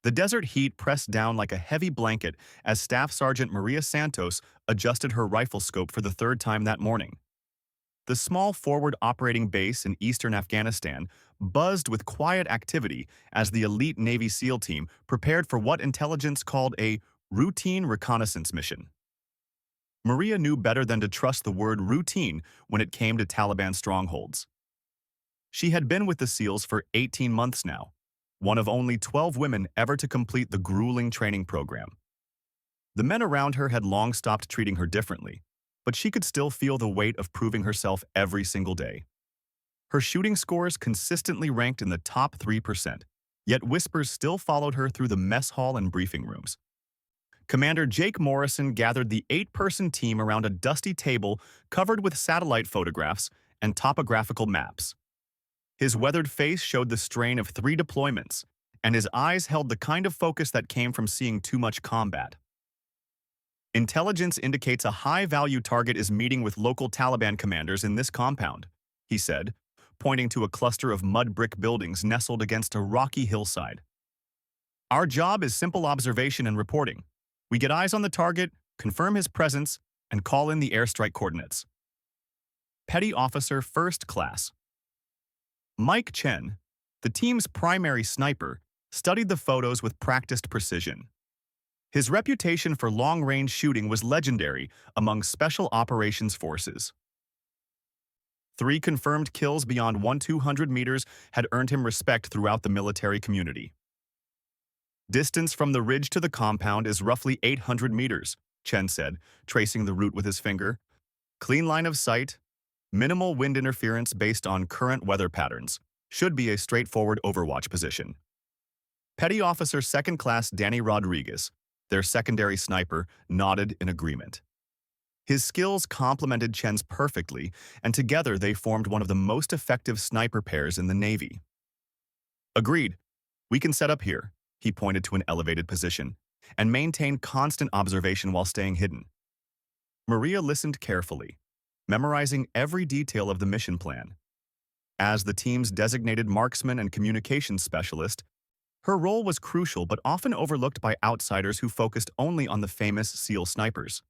The desert heat pressed down like a heavy blanket as Staff Sergeant Maria Santos adjusted her rifle scope for the third time that morning. The small forward operating base in eastern Afghanistan buzzed with quiet activity as the elite Navy SEAL team prepared for what intelligence called a routine reconnaissance mission. Maria knew better than to trust the word routine when it came to Taliban strongholds. She had been with the SEALs for 18 months now, one of only 12 women ever to complete the grueling training program. The men around her had long stopped treating her differently, but she could still feel the weight of proving herself every single day. Her shooting scores consistently ranked in the top 3%, yet whispers still followed her through the mess hall and briefing rooms. Commander Jake Morrison gathered the 8-person team around a dusty table covered with satellite photographs and topographical maps. His weathered face showed the strain of 3 deployments, and his eyes held the kind of focus that came from seeing too much combat. Intelligence indicates a high-value target is meeting with local Taliban commanders in this compound, he said, pointing to a cluster of mud brick buildings nestled against a rocky hillside. Our job is simple observation and reporting. We get eyes on the target, confirm his presence, and call in the airstrike coordinates. Petty Officer First Class Mike Chen, the team's primary sniper, studied the photos with practiced precision. His reputation for long-range shooting was legendary among Special Operations Forces. 3 confirmed kills beyond 200 meters had earned him respect throughout the military community. Distance from the ridge to the compound is roughly 800 meters, Chen said, tracing the route with his finger. Clean line of sight, minimal wind interference based on current weather patterns. Should be a straightforward overwatch position. Petty Officer Second Class Danny Rodriguez, their secondary sniper, nodded in agreement. His skills complemented Chen's perfectly, and together they formed one of the most effective sniper pairs in the Navy. Agreed. We can set up here, he pointed to an elevated position, and maintain constant observation while staying hidden. Maria listened carefully, memorizing every detail of the mission plan. As the team's designated marksman and communications specialist, her role was crucial but often overlooked by outsiders who focused only on the famous SEAL snipers.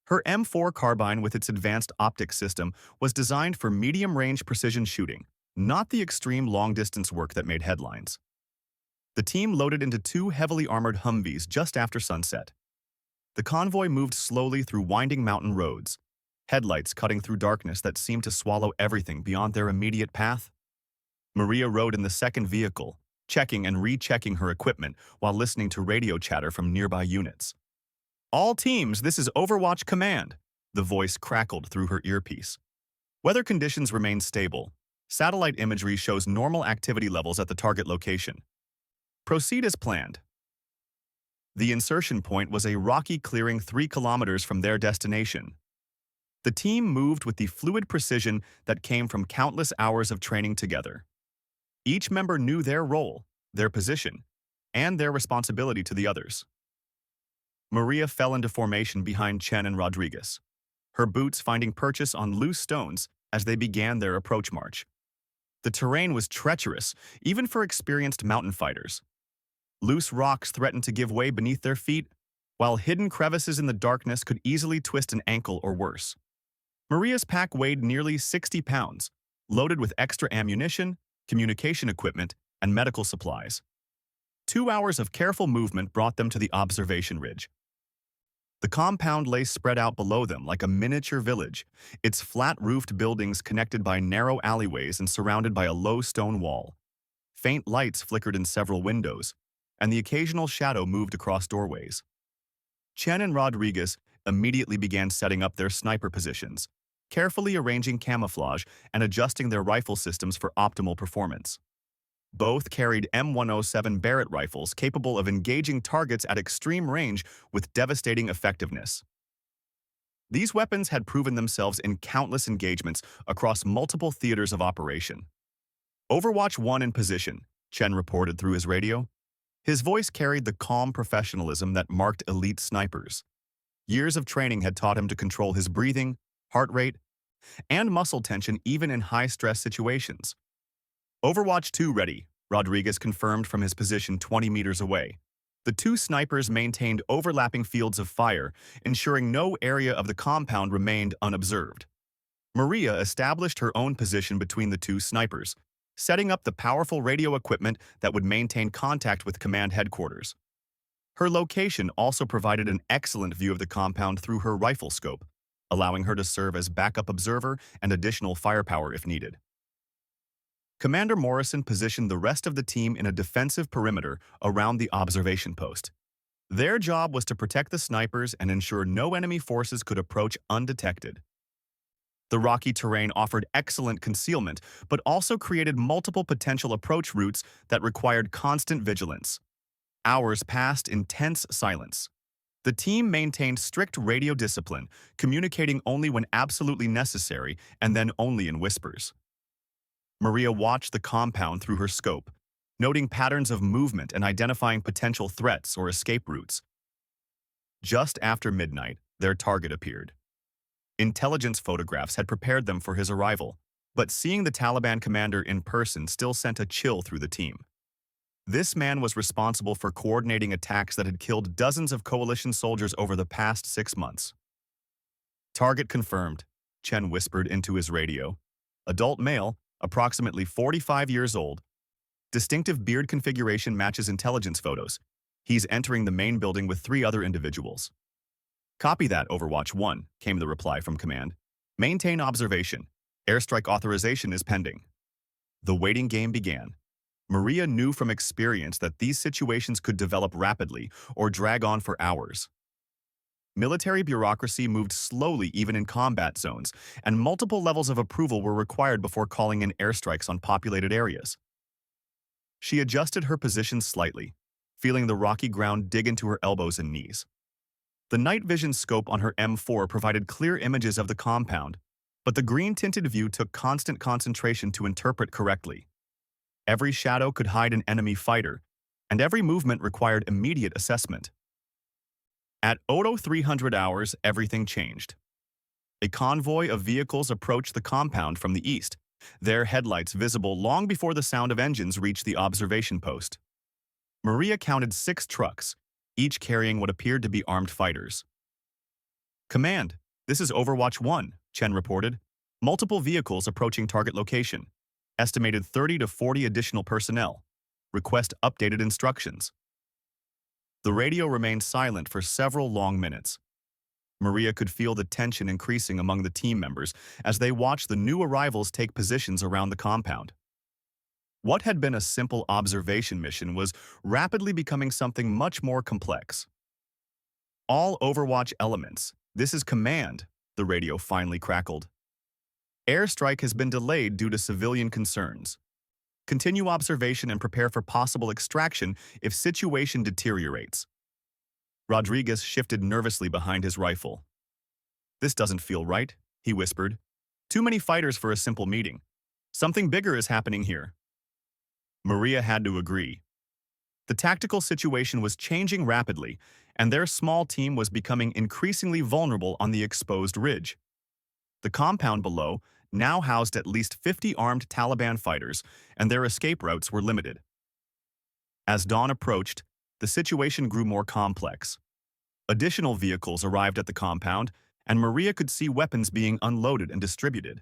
Her M4 carbine with its advanced optic system was designed for medium-range precision shooting, not the extreme long-distance work that made headlines. The team loaded into 2 heavily armored Humvees just after sunset. The convoy moved slowly through winding mountain roads, headlights cutting through darkness that seemed to swallow everything beyond their immediate path. Maria rode in the second vehicle, checking and rechecking her equipment while listening to radio chatter from nearby units. All teams, this is Overwatch Command, the voice crackled through her earpiece. Weather conditions remain stable. Satellite imagery shows normal activity levels at the target location. Proceed as planned. The insertion point was a rocky clearing 3 kilometers from their destination. The team moved with the fluid precision that came from countless hours of training together. Each member knew their role, their position, and their responsibility to the others. Maria fell into formation behind Chen and Rodriguez, her boots finding purchase on loose stones as they began their approach march. The terrain was treacherous, even for experienced mountain fighters. Loose rocks threatened to give way beneath their feet, while hidden crevices in the darkness could easily twist an ankle or worse. Maria's pack weighed nearly 60 pounds, loaded with extra ammunition, communication equipment, and medical supplies. 2 hours of careful movement brought them to the observation ridge. The compound lay spread out below them like a miniature village, its flat-roofed buildings connected by narrow alleyways and surrounded by a low stone wall. Faint lights flickered in several windows, and the occasional shadow moved across doorways. Chen and Rodriguez immediately began setting up their sniper positions, carefully arranging camouflage and adjusting their rifle systems for optimal performance. Both carried M107 Barrett rifles capable of engaging targets at extreme range with devastating effectiveness. These weapons had proven themselves in countless engagements across multiple theaters of operation. Overwatch 1 in position, Chen reported through his radio. His voice carried the calm professionalism that marked elite snipers. Years of training had taught him to control his breathing, heart rate, and muscle tension even in high-stress situations. Overwatch 2 ready, Rodriguez confirmed from his position 20 meters away. The two snipers maintained overlapping fields of fire, ensuring no area of the compound remained unobserved. Maria established her own position between the two snipers, setting up the powerful radio equipment that would maintain contact with command headquarters. Her location also provided an excellent view of the compound through her rifle scope, allowing her to serve as backup observer and additional firepower if needed. Commander Morrison positioned the rest of the team in a defensive perimeter around the observation post. Their job was to protect the snipers and ensure no enemy forces could approach undetected. The rocky terrain offered excellent concealment, but also created multiple potential approach routes that required constant vigilance. Hours passed in tense silence. The team maintained strict radio discipline, communicating only when absolutely necessary and then only in whispers. Maria watched the compound through her scope, noting patterns of movement and identifying potential threats or escape routes. Just after midnight, their target appeared. Intelligence photographs had prepared them for his arrival, but seeing the Taliban commander in person still sent a chill through the team. This man was responsible for coordinating attacks that had killed dozens of coalition soldiers over the past 6 months. Target confirmed, Chen whispered into his radio. Adult male, approximately 45 years old. Distinctive beard configuration matches intelligence photos. He's entering the main building with 3 other individuals. Copy that, Overwatch 1, came the reply from command. Maintain observation. Airstrike authorization is pending. The waiting game began. Maria knew from experience that these situations could develop rapidly or drag on for hours. Military bureaucracy moved slowly even in combat zones, and multiple levels of approval were required before calling in airstrikes on populated areas. She adjusted her position slightly, feeling the rocky ground dig into her elbows and knees. The night vision scope on her M4 provided clear images of the compound, but the green-tinted view took constant concentration to interpret correctly. Every shadow could hide an enemy fighter, and every movement required immediate assessment. At 0300 hours, everything changed. A convoy of vehicles approached the compound from the east, their headlights visible long before the sound of engines reached the observation post. Maria counted 6 trucks, each carrying what appeared to be armed fighters. Command, this is Overwatch 1, Chen reported. Multiple vehicles approaching target location. Estimated 30 to 40 additional personnel. Request updated instructions. The radio remained silent for several long minutes. Maria could feel the tension increasing among the team members as they watched the new arrivals take positions around the compound. What had been a simple observation mission was rapidly becoming something much more complex. All Overwatch elements, this is command, the radio finally crackled. Airstrike has been delayed due to civilian concerns. Continue observation and prepare for possible extraction if situation deteriorates. Rodriguez shifted nervously behind his rifle. This doesn't feel right, he whispered. Too many fighters for a simple meeting. Something bigger is happening here. Maria had to agree. The tactical situation was changing rapidly, and their small team was becoming increasingly vulnerable on the exposed ridge. The compound below now housed at least 50 armed Taliban fighters, and their escape routes were limited. As dawn approached, the situation grew more complex. Additional vehicles arrived at the compound, and Maria could see weapons being unloaded and distributed.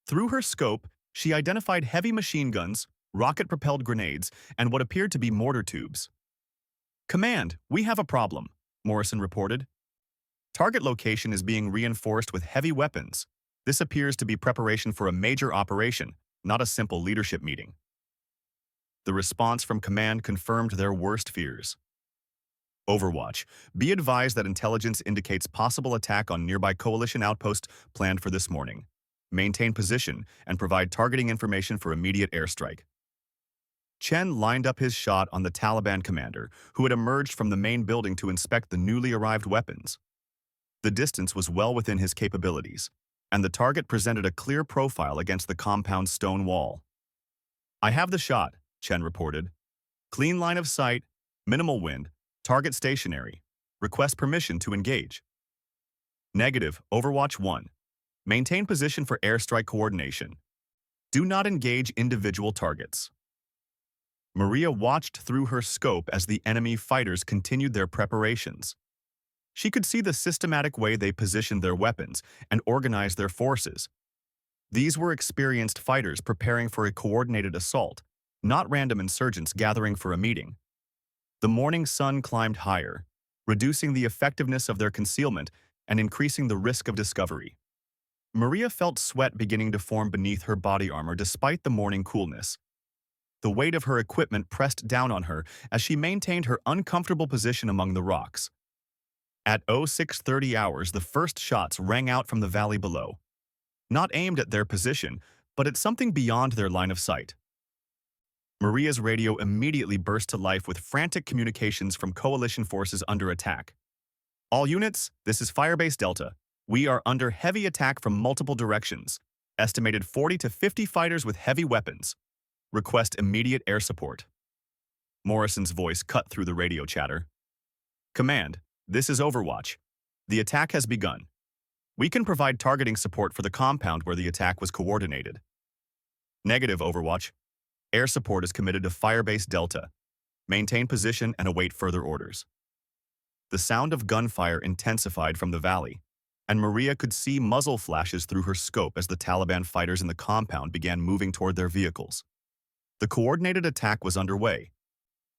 Through her scope, she identified heavy machine guns, rocket-propelled grenades, and what appeared to be mortar tubes. Command, we have a problem, Morrison reported. Target location is being reinforced with heavy weapons. This appears to be preparation for a major operation, not a simple leadership meeting. The response from command confirmed their worst fears. Overwatch, be advised that intelligence indicates possible attack on nearby coalition outpost planned for this morning. Maintain position and provide targeting information for immediate airstrike. Chen lined up his shot on the Taliban commander, who had emerged from the main building to inspect the newly arrived weapons. The distance was well within his capabilities, and the target presented a clear profile against the compound's stone wall. I have the shot, Chen reported. Clean line of sight, minimal wind, target stationary. Request permission to engage. Negative, Overwatch 1. Maintain position for airstrike coordination. Do not engage individual targets. Maria watched through her scope as the enemy fighters continued their preparations. She could see the systematic way they positioned their weapons and organized their forces. These were experienced fighters preparing for a coordinated assault, not random insurgents gathering for a meeting. The morning sun climbed higher, reducing the effectiveness of their concealment and increasing the risk of discovery. Maria felt sweat beginning to form beneath her body armor despite the morning coolness. The weight of her equipment pressed down on her as she maintained her uncomfortable position among the rocks. At 0630 hours, the first shots rang out from the valley below, not aimed at their position, but at something beyond their line of sight. Maria's radio immediately burst to life with frantic communications from coalition forces under attack. All units, this is Firebase Delta. We are under heavy attack from multiple directions. Estimated 40 to 50 fighters with heavy weapons. Request immediate air support. Morrison's voice cut through the radio chatter. Command, this is Overwatch. The attack has begun. We can provide targeting support for the compound where the attack was coordinated. Negative, Overwatch. Air support is committed to Firebase Delta. Maintain position and await further orders. The sound of gunfire intensified from the valley, and Maria could see muzzle flashes through her scope as the Taliban fighters in the compound began moving toward their vehicles. The coordinated attack was underway,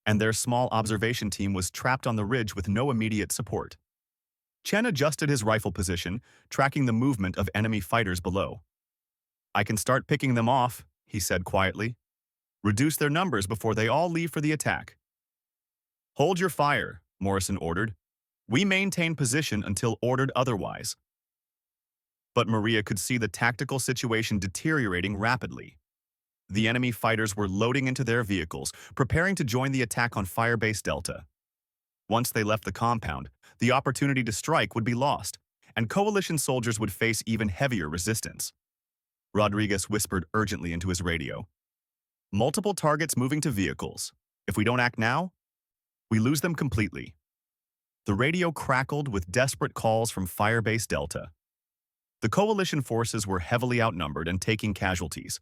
and their small observation team was trapped on the ridge with no immediate support. Chen adjusted his rifle position, tracking the movement of enemy fighters below. I can start picking them off, he said quietly. Reduce their numbers before they all leave for the attack. Hold your fire, Morrison ordered. We maintain position until ordered otherwise. But Maria could see the tactical situation deteriorating rapidly. The enemy fighters were loading into their vehicles, preparing to join the attack on Firebase Delta. Once they left the compound, the opportunity to strike would be lost, and coalition soldiers would face even heavier resistance. Rodriguez whispered urgently into his radio. Multiple targets moving to vehicles. If we don't act now, we lose them completely. The radio crackled with desperate calls from Firebase Delta. The coalition forces were heavily outnumbered and taking casualties.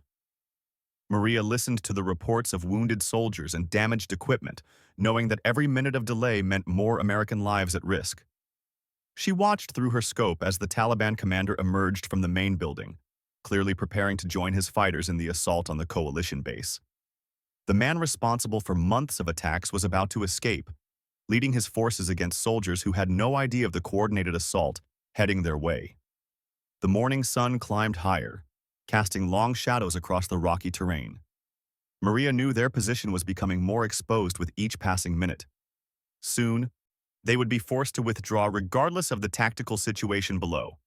Maria listened to the reports of wounded soldiers and damaged equipment, knowing that every minute of delay meant more American lives at risk. She watched through her scope as the Taliban commander emerged from the main building, clearly preparing to join his fighters in the assault on the coalition base. The man responsible for months of attacks was about to escape, leading his forces against soldiers who had no idea of the coordinated assault heading their way. The morning sun climbed higher, casting long shadows across the rocky terrain. Maria knew their position was becoming more exposed with each passing minute. Soon, they would be forced to withdraw regardless of the tactical situation below.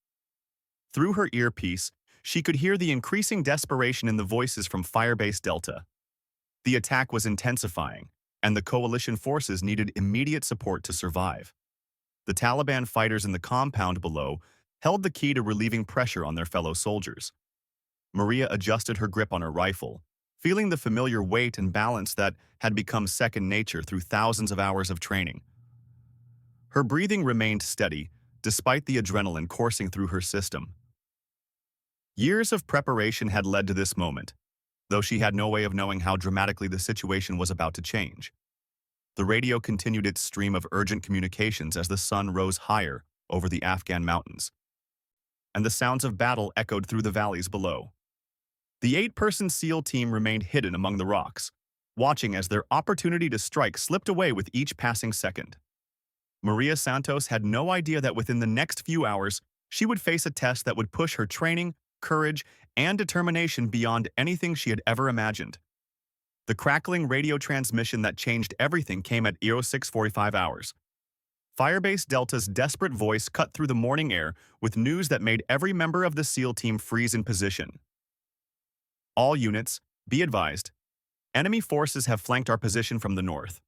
Through her earpiece, she could hear the increasing desperation in the voices from Firebase Delta. The attack was intensifying, and the coalition forces needed immediate support to survive. The Taliban fighters in the compound below held the key to relieving pressure on their fellow soldiers. Maria adjusted her grip on her rifle, feeling the familiar weight and balance that had become second nature through thousands of hours of training. Her breathing remained steady, despite the adrenaline coursing through her system. Years of preparation had led to this moment, though she had no way of knowing how dramatically the situation was about to change. The radio continued its stream of urgent communications as the sun rose higher over the Afghan mountains, and the sounds of battle echoed through the valleys below. The 8-person SEAL team remained hidden among the rocks, watching as their opportunity to strike slipped away with each passing second. Maria Santos had no idea that within the next few hours, she would face a test that would push her training, courage, and determination beyond anything she had ever imagined. The crackling radio transmission that changed everything came at 0645 hours. Firebase Delta's desperate voice cut through the morning air with news that made every member of the SEAL team freeze in position. All units, be advised. Enemy forces have flanked our position from the north.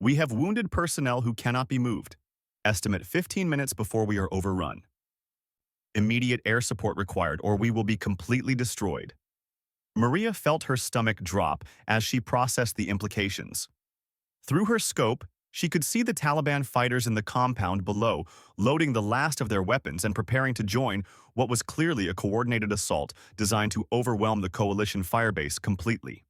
We have wounded personnel who cannot be moved. Estimate 15 minutes before we are overrun. Immediate air support required or we will be completely destroyed. Maria felt her stomach drop as she processed the implications. Through her scope, she could see the Taliban fighters in the compound below, loading the last of their weapons and preparing to join what was clearly a coordinated assault designed to overwhelm the coalition firebase completely.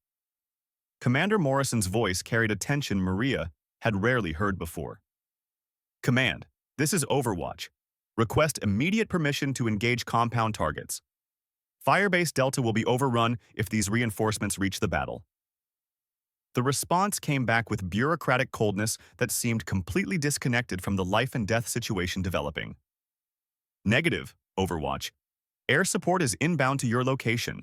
Commander Morrison's voice carried a tension Maria had rarely heard before. Command, this is Overwatch. Request immediate permission to engage compound targets. Firebase Delta will be overrun if these reinforcements reach the battle. The response came back with bureaucratic coldness that seemed completely disconnected from the life-and-death situation developing. Negative, Overwatch. Air support is inbound to your location.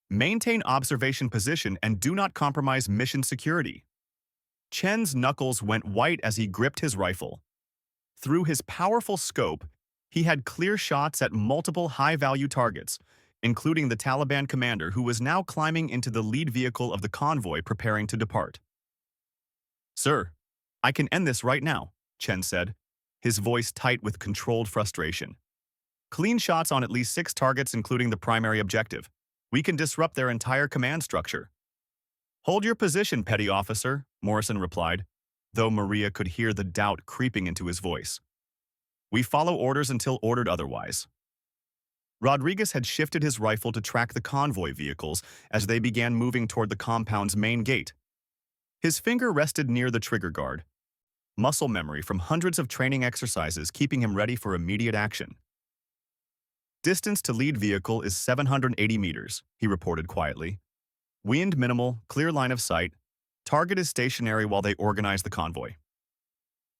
Maintain observation position and do not compromise mission security. Chen's knuckles went white as he gripped his rifle. Through his powerful scope, he had clear shots at multiple high-value targets, including the Taliban commander who was now climbing into the lead vehicle of the convoy preparing to depart. Sir, I can end this right now, Chen said, his voice tight with controlled frustration. Clean shots on at least 6 targets including the primary objective. We can disrupt their entire command structure. Hold your position, petty officer, Morrison replied, though Maria could hear the doubt creeping into his voice. We follow orders until ordered otherwise. Rodriguez had shifted his rifle to track the convoy vehicles as they began moving toward the compound's main gate. His finger rested near the trigger guard, muscle memory from hundreds of training exercises keeping him ready for immediate action. Distance to lead vehicle is 780 meters, he reported quietly. Wind minimal, clear line of sight. Target is stationary while they organize the convoy.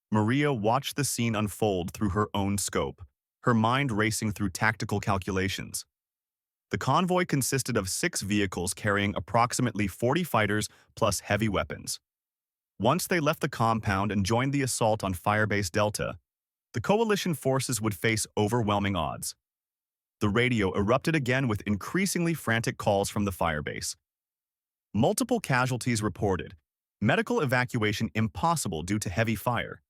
Maria watched the scene unfold through her own scope, her mind racing through tactical calculations. The convoy consisted of 6 vehicles carrying approximately 40 fighters plus heavy weapons. Once they left the compound and joined the assault on Firebase Delta, the coalition forces would face overwhelming odds. The radio erupted again with increasingly frantic calls from the firebase. Multiple casualties reported. Medical evacuation impossible due to heavy fire.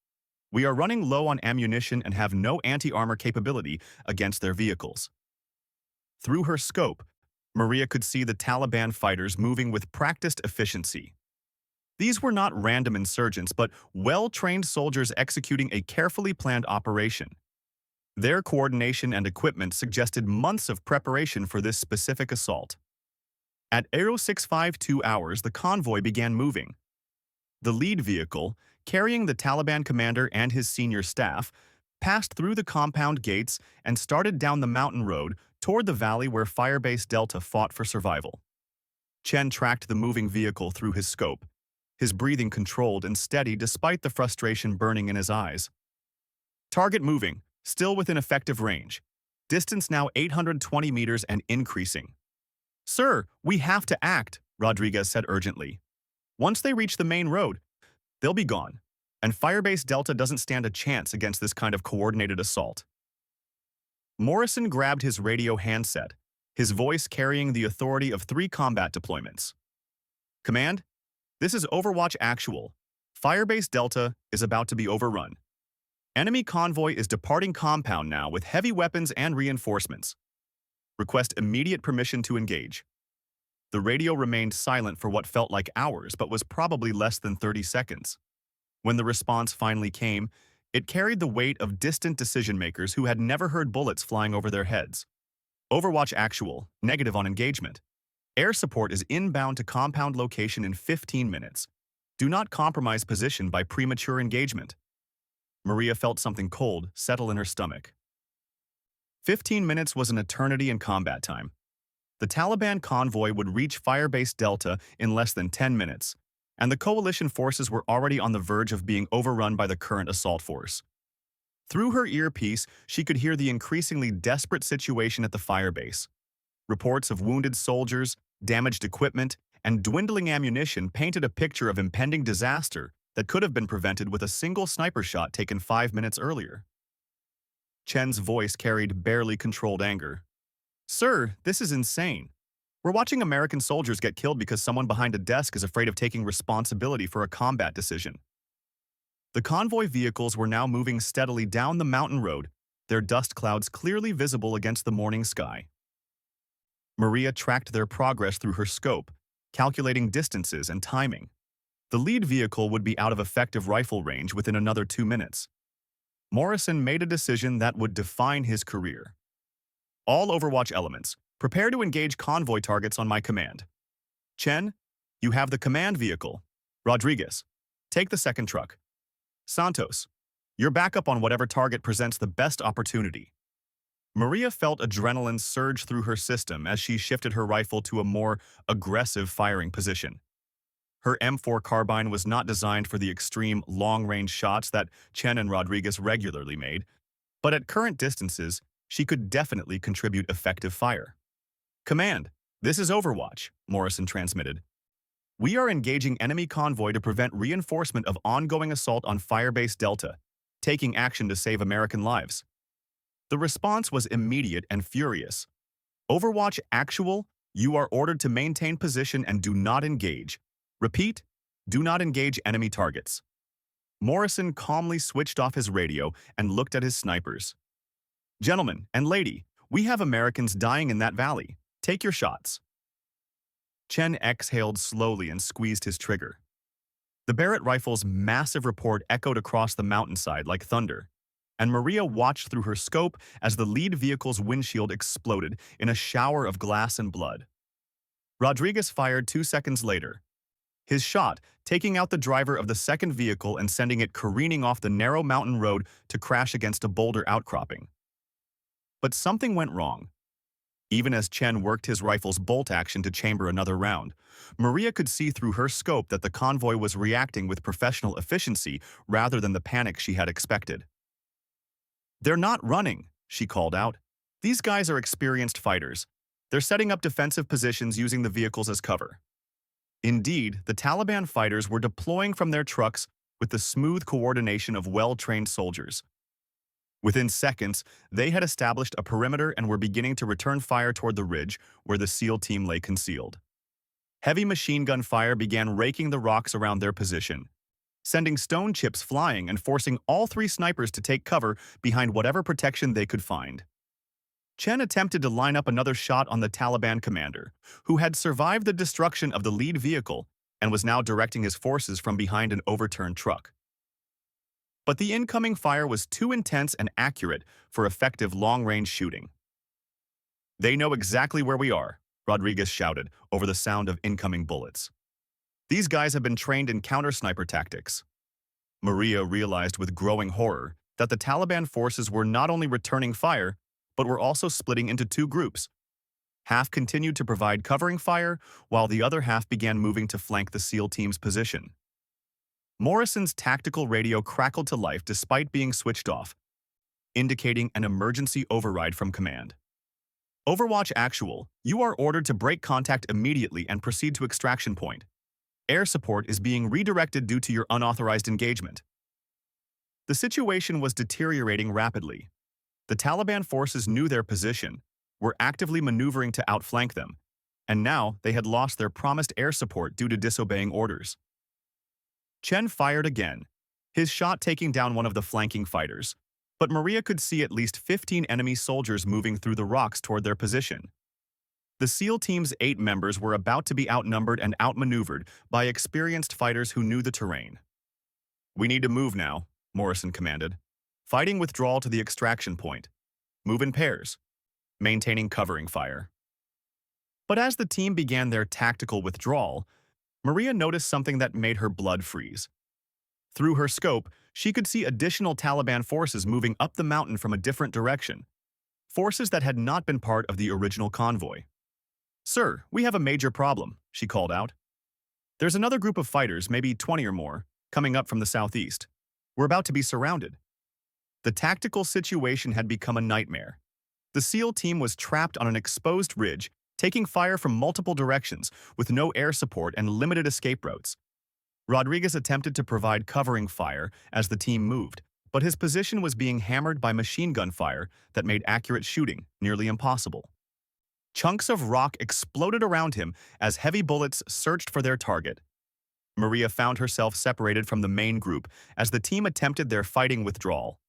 We are running low on ammunition and have no anti-armor capability against their vehicles. Through her scope, Maria could see the Taliban fighters moving with practiced efficiency. These were not random insurgents, but well-trained soldiers executing a carefully planned operation. Their coordination and equipment suggested months of preparation for this specific assault. At 0652 hours, the convoy began moving. The lead vehicle, carrying the Taliban commander and his senior staff, passed through the compound gates and started down the mountain road toward the valley where Firebase Delta fought for survival. Chen tracked the moving vehicle through his scope, his breathing controlled and steady despite the frustration burning in his eyes. Target moving, still within effective range. Distance now 820 meters and increasing. Sir, we have to act, Rodriguez said urgently. Once they reach the main road, they'll be gone, and Firebase Delta doesn't stand a chance against this kind of coordinated assault. Morrison grabbed his radio handset, his voice carrying the authority of 3 combat deployments. Command, this is Overwatch Actual. Firebase Delta is about to be overrun. Enemy convoy is departing compound now with heavy weapons and reinforcements. Request immediate permission to engage. The radio remained silent for what felt like hours, but was probably less than 30 seconds. When the response finally came, it carried the weight of distant decision-makers who had never heard bullets flying over their heads. Overwatch Actual, negative on engagement. Air support is inbound to compound location in 15 minutes. Do not compromise position by premature engagement. Maria felt something cold settle in her stomach. 15 minutes was an eternity in combat time. The Taliban convoy would reach Firebase Delta in less than 10 minutes, and the coalition forces were already on the verge of being overrun by the current assault force. Through her earpiece, she could hear the increasingly desperate situation at the firebase. Reports of wounded soldiers, damaged equipment, and dwindling ammunition painted a picture of impending disaster that could have been prevented with a single sniper shot taken 5 minutes earlier. Chen's voice carried barely controlled anger. Sir, this is insane. We're watching American soldiers get killed because someone behind a desk is afraid of taking responsibility for a combat decision. The convoy vehicles were now moving steadily down the mountain road, their dust clouds clearly visible against the morning sky. Maria tracked their progress through her scope, calculating distances and timing. The lead vehicle would be out of effective rifle range within another 2 minutes. Morrison made a decision that would define his career. All Overwatch elements, prepare to engage convoy targets on my command. Chen, You have the command vehicle. Rodriguez, take the second truck. Santos, your backup on whatever target presents the best opportunity. Maria felt adrenaline surge through her system as she shifted her rifle to a more aggressive firing position. Her M4 carbine was not designed for the extreme long-range shots that Chen and Rodriguez regularly made, but at current distances, she could definitely contribute effective fire. Command, this is Overwatch, Morrison transmitted. We are engaging enemy convoy to prevent reinforcement of ongoing assault on Firebase Delta, taking action to save American lives. The response was immediate and furious. Overwatch Actual, you are ordered to maintain position and do not engage. Repeat, do not engage enemy targets. Morrison calmly switched off his radio and looked at his snipers. Gentlemen and lady, we have Americans dying in that valley. Take your shots. Chen exhaled slowly and squeezed his trigger. The Barrett rifle's massive report echoed across the mountainside like thunder, and Maria watched through her scope as the lead vehicle's windshield exploded in a shower of glass and blood. Rodriguez fired 2 seconds later. His shot, taking out the driver of the second vehicle and sending it careening off the narrow mountain road to crash against a boulder outcropping. But something went wrong. Even as Chen worked his rifle's bolt action to chamber another round, Maria could see through her scope that the convoy was reacting with professional efficiency rather than the panic she had expected. They're not running, she called out. These guys are experienced fighters. They're setting up defensive positions using the vehicles as cover. Indeed, the Taliban fighters were deploying from their trucks with the smooth coordination of well-trained soldiers. Within seconds, they had established a perimeter and were beginning to return fire toward the ridge where the SEAL team lay concealed. Heavy machine gun fire began raking the rocks around their position, sending stone chips flying and forcing all 3 snipers to take cover behind whatever protection they could find. Chen attempted to line up another shot on the Taliban commander, who had survived the destruction of the lead vehicle and was now directing his forces from behind an overturned truck. But the incoming fire was too intense and accurate for effective long-range shooting. They know exactly where we are, Rodriguez shouted over the sound of incoming bullets. These guys have been trained in counter-sniper tactics. Maria realized with growing horror that the Taliban forces were not only returning fire, but were also splitting into 2 groups. Half continued to provide covering fire, while the other half began moving to flank the SEAL team's position. Morrison's tactical radio crackled to life despite being switched off, indicating an emergency override from command. Overwatch Actual, you are ordered to break contact immediately and proceed to extraction point. Air support is being redirected due to your unauthorized engagement. The situation was deteriorating rapidly. The Taliban forces knew their position, were actively maneuvering to outflank them, and now they had lost their promised air support due to disobeying orders. Chen fired again, his shot taking down one of the flanking fighters, but Maria could see at least 15 enemy soldiers moving through the rocks toward their position. The SEAL team's 8 members were about to be outnumbered and outmaneuvered by experienced fighters who knew the terrain. We need to move now, Morrison commanded. Fighting withdrawal to the extraction point. Move in pairs, maintaining covering fire. But as the team began their tactical withdrawal, Maria noticed something that made her blood freeze. Through her scope, she could see additional Taliban forces moving up the mountain from a different direction, forces that had not been part of the original convoy. Sir, we have a major problem, she called out. There's another group of fighters, maybe 20 or more, coming up from the southeast. We're about to be surrounded. The tactical situation had become a nightmare. The SEAL team was trapped on an exposed ridge, taking fire from multiple directions with no air support and limited escape routes. Rodriguez attempted to provide covering fire as the team moved, but his position was being hammered by machine gun fire that made accurate shooting nearly impossible. Chunks of rock exploded around him as heavy bullets searched for their target. Maria found herself separated from the main group as the team attempted their fighting withdrawal.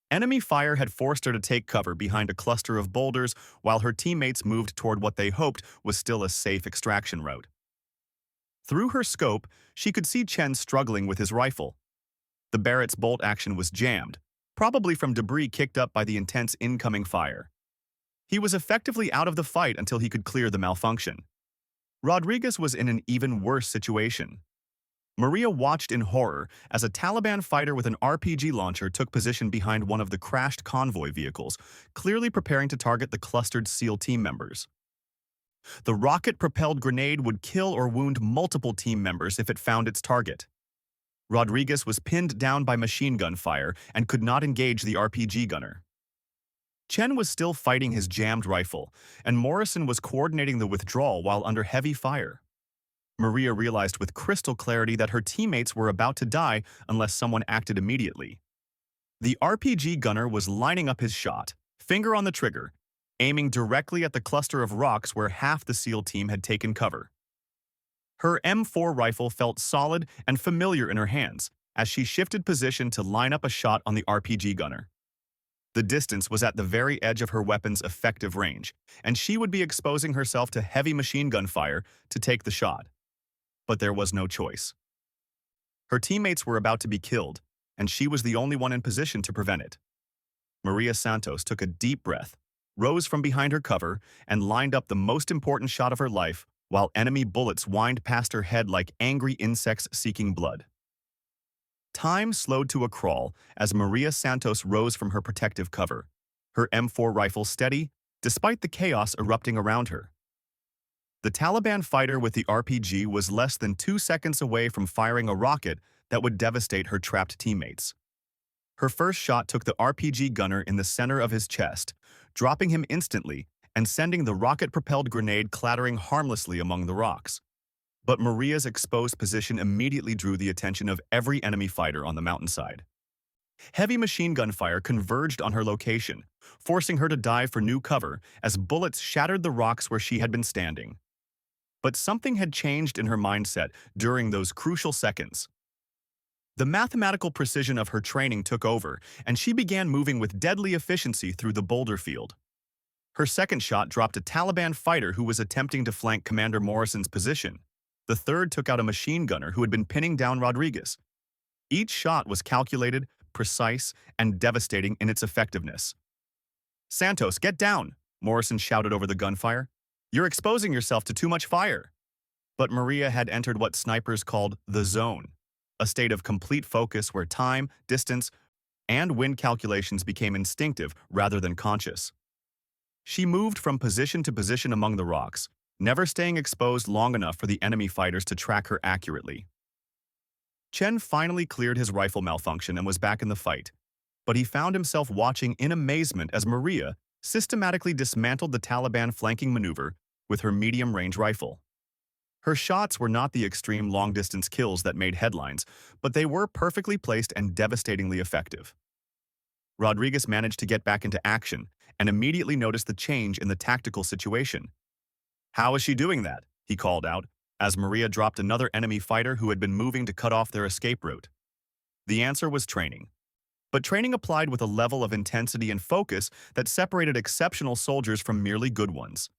Enemy fire had forced her to take cover behind a cluster of boulders while her teammates moved toward what they hoped was still a safe extraction route. Through her scope, she could see Chen struggling with his rifle. The Barrett's bolt action was jammed, probably from debris kicked up by the intense incoming fire. He was effectively out of the fight until he could clear the malfunction. Rodriguez was in an even worse situation. Maria watched in horror as a Taliban fighter with an RPG launcher took position behind one of the crashed convoy vehicles, clearly preparing to target the clustered SEAL team members. The rocket-propelled grenade would kill or wound multiple team members if it found its target. Rodriguez was pinned down by machine gun fire and could not engage the RPG gunner. Chen was still fighting his jammed rifle, and Morrison was coordinating the withdrawal while under heavy fire. Maria realized with crystal clarity that her teammates were about to die unless someone acted immediately. The RPG gunner was lining up his shot, finger on the trigger, aiming directly at the cluster of rocks where half the SEAL team had taken cover. Her M4 rifle felt solid and familiar in her hands as she shifted position to line up a shot on the RPG gunner. The distance was at the very edge of her weapon's effective range, and she would be exposing herself to heavy machine gun fire to take the shot. But there was no choice. Her teammates were about to be killed, and she was the only one in position to prevent it. Maria Santos took a deep breath, rose from behind her cover, and lined up the most important shot of her life while enemy bullets whined past her head like angry insects seeking blood. Time slowed to a crawl as Maria Santos rose from her protective cover, her M4 rifle steady, despite the chaos erupting around her. The Taliban fighter with the RPG was less than 2 seconds away from firing a rocket that would devastate her trapped teammates. Her first shot took the RPG gunner in the center of his chest, dropping him instantly and sending the rocket-propelled grenade clattering harmlessly among the rocks. But Maria's exposed position immediately drew the attention of every enemy fighter on the mountainside. Heavy machine gun fire converged on her location, forcing her to dive for new cover as bullets shattered the rocks where she had been standing. But something had changed in her mindset during those crucial seconds. The mathematical precision of her training took over, and she began moving with deadly efficiency through the boulder field. Her second shot dropped a Taliban fighter who was attempting to flank Commander Morrison's position. The third took out a machine gunner who had been pinning down Rodriguez. Each shot was calculated, precise, and devastating in its effectiveness. "Santos, get down!" Morrison shouted over the gunfire. "You're exposing yourself to too much fire." But Maria had entered what snipers called the zone, a state of complete focus where time, distance, and wind calculations became instinctive rather than conscious. She moved from position to position among the rocks, never staying exposed long enough for the enemy fighters to track her accurately. Chen finally cleared his rifle malfunction and was back in the fight, but he found himself watching in amazement as Maria systematically dismantled the Taliban flanking maneuver with her medium-range rifle. Her shots were not the extreme long-distance kills that made headlines, but they were perfectly placed and devastatingly effective. Rodriguez managed to get back into action and immediately noticed the change in the tactical situation. "How is she doing that?" he called out, as Maria dropped another enemy fighter who had been moving to cut off their escape route. The answer was training. But training applied with a level of intensity and focus that separated exceptional soldiers from merely good ones.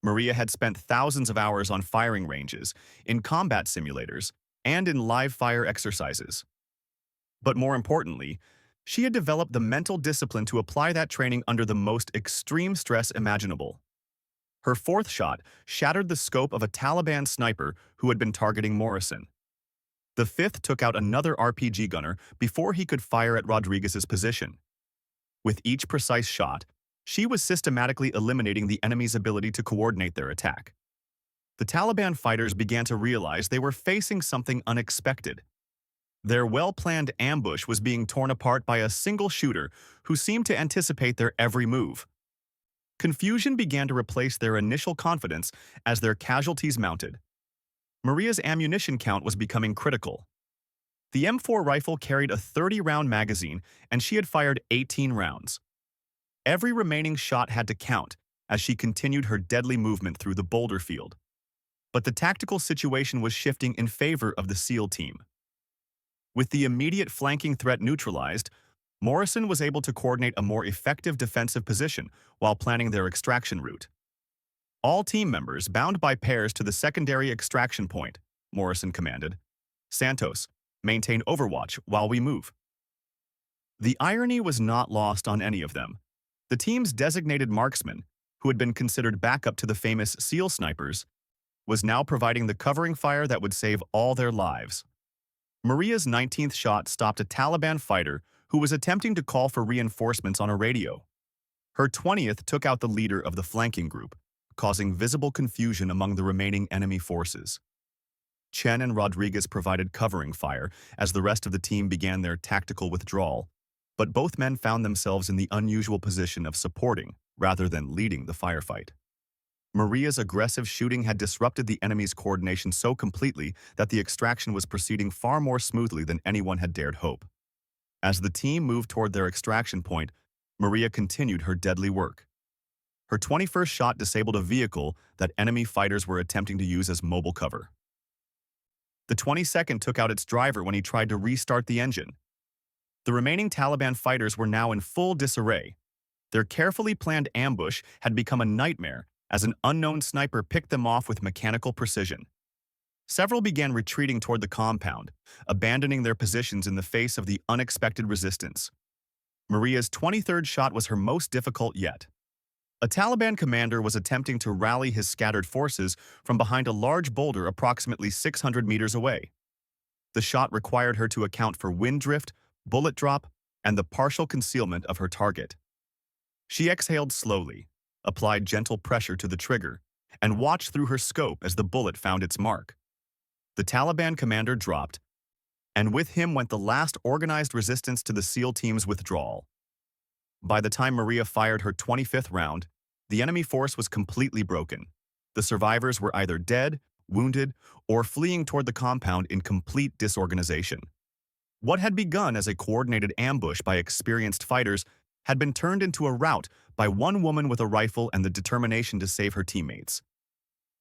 Maria had spent thousands of hours on firing ranges, in combat simulators, and in live-fire exercises. But more importantly, she had developed the mental discipline to apply that training under the most extreme stress imaginable. Her fourth shot shattered the scope of a Taliban sniper who had been targeting Morrison. The fifth took out another RPG gunner before he could fire at Rodriguez's position. With each precise shot, she was systematically eliminating the enemy's ability to coordinate their attack. The Taliban fighters began to realize they were facing something unexpected. Their well-planned ambush was being torn apart by a single shooter who seemed to anticipate their every move. Confusion began to replace their initial confidence as their casualties mounted. Maria's ammunition count was becoming critical. The M4 rifle carried a 30-round magazine, and she had fired 18 rounds. Every remaining shot had to count as she continued her deadly movement through the boulder field. But the tactical situation was shifting in favor of the SEAL team. With the immediate flanking threat neutralized, Morrison was able to coordinate a more effective defensive position while planning their extraction route. "All team members bound by pairs to the secondary extraction point," Morrison commanded. "Santos, maintain overwatch while we move." The irony was not lost on any of them. The team's designated marksman, who had been considered backup to the famous SEAL snipers, was now providing the covering fire that would save all their lives. Maria's 19th shot stopped a Taliban fighter who was attempting to call for reinforcements on a radio. Her 20th took out the leader of the flanking group, causing visible confusion among the remaining enemy forces. Chen and Rodriguez provided covering fire as the rest of the team began their tactical withdrawal, but both men found themselves in the unusual position of supporting rather than leading the firefight. Maria's aggressive shooting had disrupted the enemy's coordination so completely that the extraction was proceeding far more smoothly than anyone had dared hope. As the team moved toward their extraction point, Maria continued her deadly work. Her 21st shot disabled a vehicle that enemy fighters were attempting to use as mobile cover. The 22nd took out its driver when he tried to restart the engine. The remaining Taliban fighters were now in full disarray. Their carefully planned ambush had become a nightmare as an unknown sniper picked them off with mechanical precision. Several began retreating toward the compound, abandoning their positions in the face of the unexpected resistance. Maria's 23rd shot was her most difficult yet. A Taliban commander was attempting to rally his scattered forces from behind a large boulder approximately 600 meters away. The shot required her to account for wind drift, bullet drop, and the partial concealment of her target. She exhaled slowly, applied gentle pressure to the trigger, and watched through her scope as the bullet found its mark. The Taliban commander dropped, and with him went the last organized resistance to the SEAL team's withdrawal. By the time Maria fired her 25th round, the enemy force was completely broken. The survivors were either dead, wounded, or fleeing toward the compound in complete disorganization. What had begun as a coordinated ambush by experienced fighters had been turned into a rout by one woman with a rifle and the determination to save her teammates.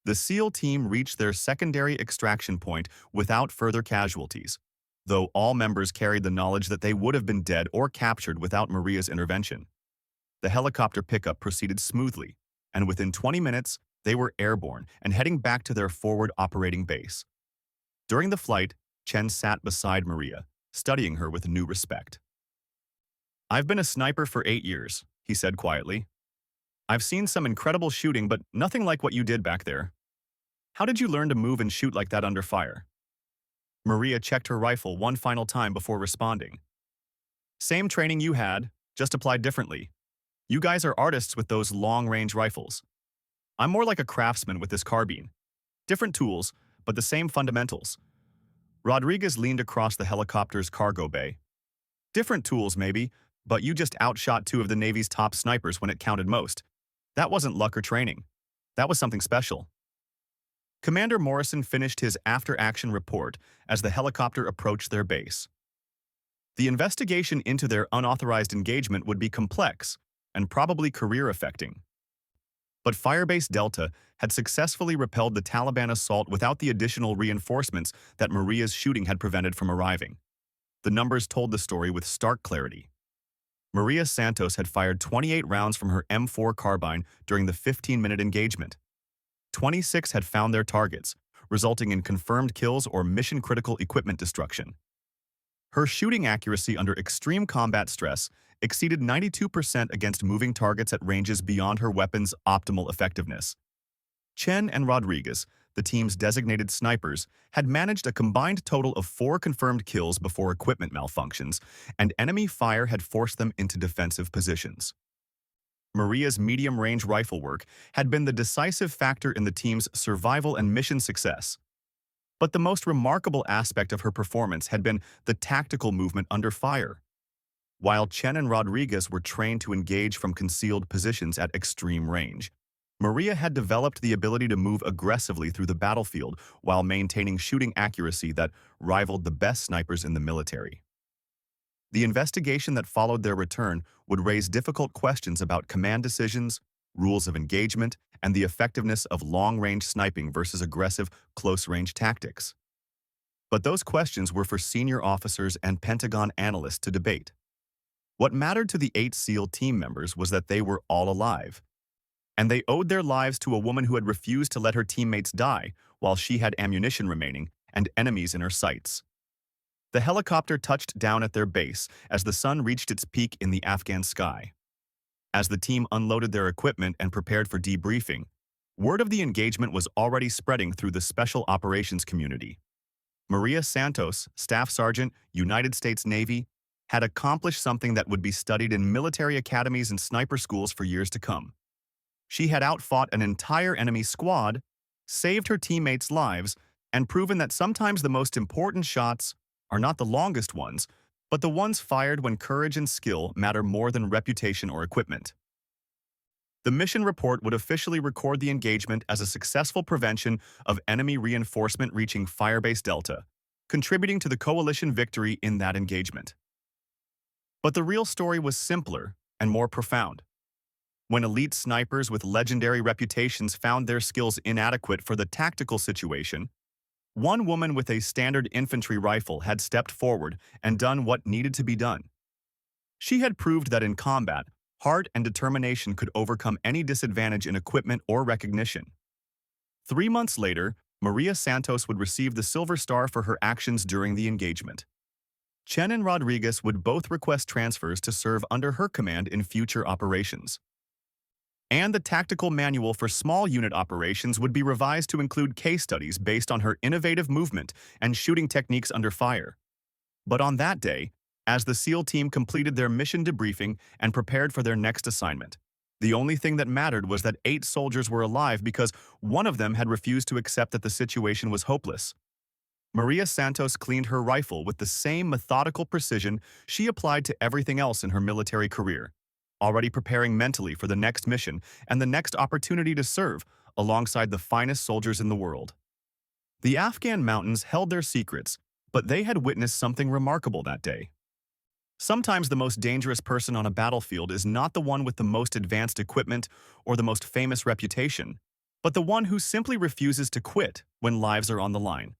The SEAL team reached their secondary extraction point without further casualties, though all members carried the knowledge that they would have been dead or captured without Maria's intervention. The helicopter pickup proceeded smoothly, and within 20 minutes, they were airborne and heading back to their forward operating base. During the flight, Chen sat beside Maria, studying her with new respect. "I've been a sniper for 8 years," he said quietly. "I've seen some incredible shooting, but nothing like what you did back there. How did you learn to move and shoot like that under fire?" Maria checked her rifle one final time before responding. "Same training you had, just applied differently. You guys are artists with those long-range rifles. I'm more like a craftsman with this carbine. Different tools, but the same fundamentals." Rodriguez leaned across the helicopter's cargo bay. "Different tools, maybe, but you just outshot 2 of the Navy's top snipers when it counted most. That wasn't luck or training. That was something special." Commander Morrison finished his after-action report as the helicopter approached their base. The investigation into their unauthorized engagement would be complex and probably career-affecting. But Firebase Delta had successfully repelled the Taliban assault without the additional reinforcements that Maria's shooting had prevented from arriving. The numbers told the story with stark clarity. Maria Santos had fired 28 rounds from her M4 carbine during the 15-minute engagement. 26 had found their targets, resulting in confirmed kills or mission-critical equipment destruction. Her shooting accuracy under extreme combat stress exceeded 92% against moving targets at ranges beyond her weapon's optimal effectiveness. Chen and Rodriguez, the team's designated snipers, had managed a combined total of 4 confirmed kills before equipment malfunctions, and enemy fire had forced them into defensive positions. Maria's medium-range rifle work had been the decisive factor in the team's survival and mission success. But the most remarkable aspect of her performance had been the tactical movement under fire. While Chen and Rodriguez were trained to engage from concealed positions at extreme range, Maria had developed the ability to move aggressively through the battlefield while maintaining shooting accuracy that rivaled the best snipers in the military. The investigation that followed their return would raise difficult questions about command decisions, rules of engagement, and the effectiveness of long-range sniping versus aggressive, close-range tactics. But those questions were for senior officers and Pentagon analysts to debate. What mattered to the 8 SEAL team members was that they were all alive, and they owed their lives to a woman who had refused to let her teammates die while she had ammunition remaining and enemies in her sights. The helicopter touched down at their base as the sun reached its peak in the Afghan sky. As the team unloaded their equipment and prepared for debriefing, Word of the engagement was already spreading through the special operations community. Maria Santos, Staff Sergeant, United States Navy, had accomplished something that would be studied in military academies and sniper schools for years to come. She had outfought an entire enemy squad, saved her teammates' lives, and proven that sometimes the most important shots are not the longest ones, but the ones fired when courage and skill matter more than reputation or equipment. The mission report would officially record the engagement as a successful prevention of enemy reinforcement reaching Firebase Delta, contributing to the coalition victory in that engagement. But the real story was simpler and more profound. When elite snipers with legendary reputations found their skills inadequate for the tactical situation, one woman with a standard infantry rifle had stepped forward and done what needed to be done. She had proved that in combat, heart and determination could overcome any disadvantage in equipment or recognition. 3 months later, Maria Santos would receive the Silver Star for her actions during the engagement. Chen and Rodriguez would both request transfers to serve under her command in future operations. And the tactical manual for small unit operations would be revised to include case studies based on her innovative movement and shooting techniques under fire. But on that day, as the SEAL team completed their mission debriefing and prepared for their next assignment, the only thing that mattered was that 8 soldiers were alive because one of them had refused to accept that the situation was hopeless. Maria Santos cleaned her rifle with the same methodical precision she applied to everything else in her military career, already preparing mentally for the next mission and the next opportunity to serve alongside the finest soldiers in the world. The Afghan mountains held their secrets, but they had witnessed something remarkable that day. Sometimes the most dangerous person on a battlefield is not the one with the most advanced equipment or the most famous reputation, but the one who simply refuses to quit when lives are on the line.